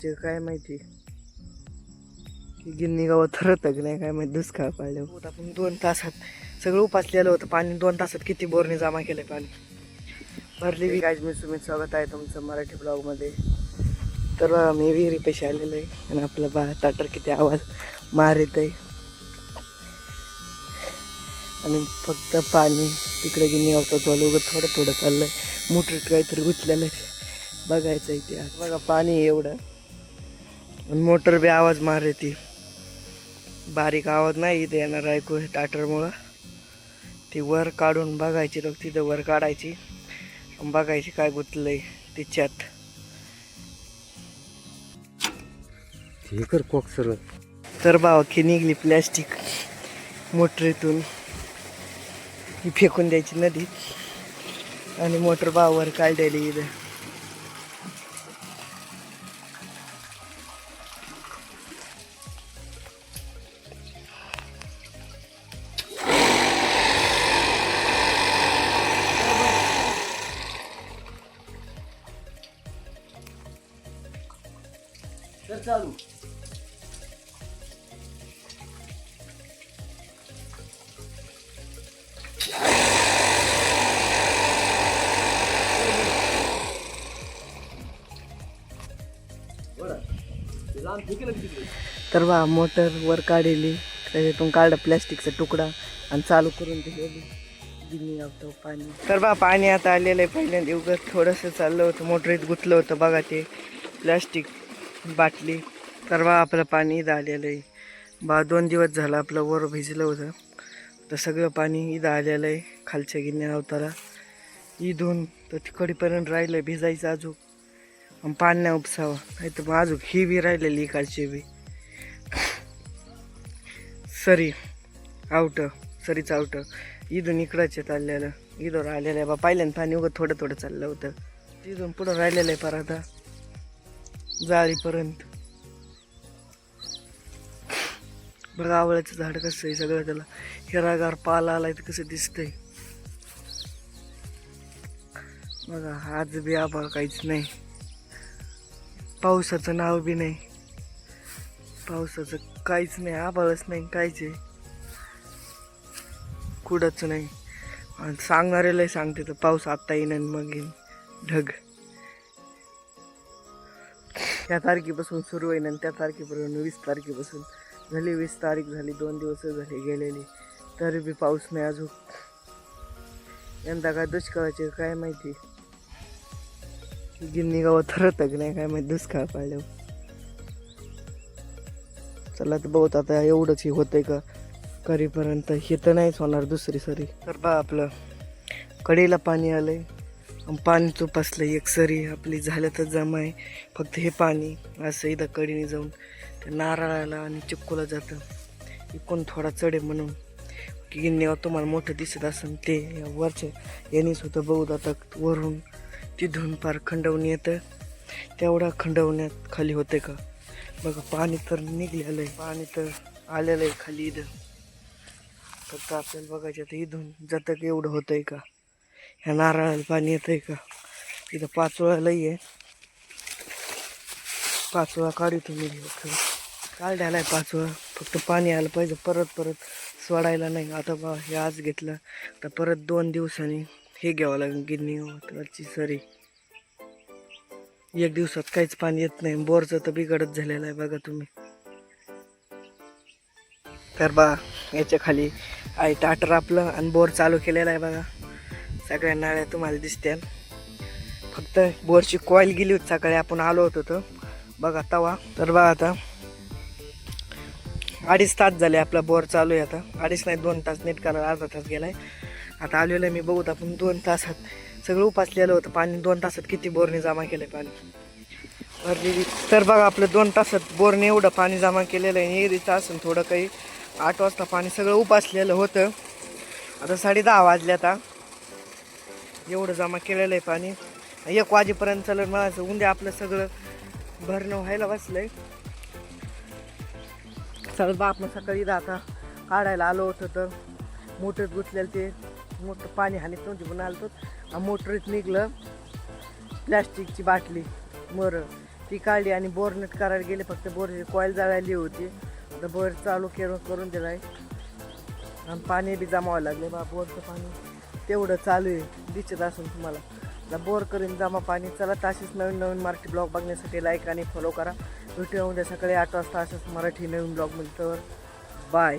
दुष्काळाचे काय माहिती की गिन्नी गावात ठरत नाही काय माहिती दुष्काळ पाडलं होत. आपण 2 तासात सगळं उपासलेलं होतं पाणी. 2 तासात किती बोरने जमा केलं पाणी भरली. काय मी सुमित स्वागत आहे तुमचं मराठी ब्लॉगमध्ये. तर मी विहिरी पैसे आलेलो आहे आणि आपलं ताटर किती आवाज मारित आहे आणि फक्त पाणी तिकडे गिन्नी गावचं चालू थोडं थोडं चाललंय. मोटरीत काहीतरी गुंतलेलं आहे बघायचं इथे. आज बघा पाणी एवढं आणि मोटर बी आवाज मारते. बारीक आवाज नाही इथे येणार ऐकू टाटरमुळं. ती वर काढून बघायची तर तिथं वर काढायची बघायची काय गुंतलंय तिच्यात. हे कर कॉक सर्व. तर बाबा की निघली प्लॅस्टिक मोटरीतून ही फेकून द्यायची नदीत आणि मोटर बावर काढलेली इथं. चालू तर बा मोटर वर काढली त्याच्यातून काढलं प्लॅस्टिकचा तुकडा आणि चालू करून दिलेली गिन्नी गावतो पाणी. तर बा पाणी आता आलेलं आहे. पहिल्यांदा उगत थोडंसं चाललं होतं मोटरीत गुंतलं होतं बघा ते प्लॅस्टिक बाटली. तर बा आपलं पाणी इथं आलेलं आहे बा. 2 दिवस झालं आपलं वर भिजलं होतं तर सगळं पाणी इथं आलेलं आहे खालच्या गिन्नी गावताला. इथून तर तिकडपर्यंत राहिलं भिजायचं अजून आणि पाणी नाही उपसावं नाही तर मग अजून ही बी राहिलेली इकडची बी सरी आवटं सरीचं आवटं इथून इकडचं चाललेलं इथं राहिलेलं आहे बा. पहिल्यांदा पाणी उगं थोडं थोडं चाललं होतं तिथून पुढं राहिलेलं आहे पर आता जाळीपर्यंत. बघा आवळ्याचं झाड कसं आहे सगळं त्याला हिरागार पाला आलाय तर कसं दिसतंय बघा. आज बी आभाळ काहीच नाही. पावसाचं नाव बी नाही. पावसाचं काहीच नाही. आभाळच नाही काहीच आहे कुठंच नाही. आणि सांगणारेला सांगते तर पाऊस आत्ता येईन आणि मग येईन ढग. त्या तारखेपासून सुरू होईन आणि त्या तारखेपर्यंत 20 तारखेपासून झाली. 20 तारीख झाली 2 दिवस झाले गेलेली तरी बी पाऊस नाही अजून. यंदा काय दुष्काळाचे काय माहिती गिन्नी गावात ठरत नाही काय माहिती दुष्काळ पाडल्यावर. चला तर बहुत आता एवढंच हे होतंय का करीपर्यंत हे तर नाहीच होणार दुसरी सरी. तर बा आपलं कढीला पाणी आलंय आणि पाणी चुपासलं एक सरी आपली झालं तर जमा आहे. फक्त हे पाणी असं इथं कडीने जाऊन त्या नारळाला आणि चिक्कूला जातं. इकडून थोडा चढे म्हणून की गिन्नी गाव तुम्हाला मोठं दिसत असेल ते वरच्या यांनीच होतं बहुत. आता वरून तिथून पार खंडवणी येतं तेवढा खंडवण्यात खाली होते का बघा. पाणी तर निघलेलं आहे पाणी तर आलेलं आहे खाली इथं. फक्त आपल्याला बघायचं तर इथून जातं का एवढं होतंय का ह्या नारळाला पाणी येतंय का. इथं पाचोळा लई आहे. पाचोळा काढू तुम्ही काढायला आहे पाचोळा. फक्त पाणी आलं पाहिजे परत सोडायला नाही. आता बा हे आज घेतलं तर परत 2 दिवसांनी हे घ्यावं लागेल गिन्नी गावाची सरी. 1 दिवसात काहीच पाणी येत नाही. बोरचं तर बिघडत झालेलं आहे बघा तुम्ही. तर बा याच्या खाली आहे टाटर आपलं आणि बोर चालू केलेला आहे बघा. सगळ्या नाळ्या तुम्हाला दिसत्या. फक्त बोरची कॉईल गेली होती सकाळी आपण आलो होतो तर बघा तवा. तर बा आता 2.5 तास झाले आपला बोर चालू आहे. आता 2.5 नाही 2 तास नीट करा. अर्धा तास गेलाय. आता आलेलं आहे मी बघूत आपण 2 तासात सगळं उपासलेलं होतं पाणी. 2 तासात किती बोरने जमा केलं पाणी भरलेली. तर बघा आपलं 2 तासात बोरने एवढं पाणी जमा केलेलं आहे. विहिरीचं असून थोडं काही 8 वाजता पाणी सगळं उपासलेलं होतं. आता 10:30 वाजले. आता एवढं जमा केलेलं आहे पाणी. 1 वाजेपर्यंत चालत म्हणायचं उद्या आपलं सगळं भरणं व्हायला बसलंय. चल बा आपण सकाळी आता काढायला आलो होतो तर मोटरीत गुंतलेलं ते मोठं पाणी हानीत नव्हती पण आलं तर मोटरीत निघलं प्लॅस्टिकची बाटली मर ती काढली आणि बोर नट करायला गेले. फक्त बोरची कॉईल जाळायली होती. आता बोर चालू करून दिला आहे आणि पाणी बी जमावं लागले बा. बोरचं पाणी तेवढं चालू आहे, दिसत असून तुम्हाला. आता बोर करून जमा पाणी. चला तशीच नवीन नवीन मराठी ब्लॉग बघण्यासाठी लाईक आणि फॉलो करा. भेटूया उद्या सकाळी 8 वाजता असंच मराठी नवीन ब्लॉग मिळतं. बाय.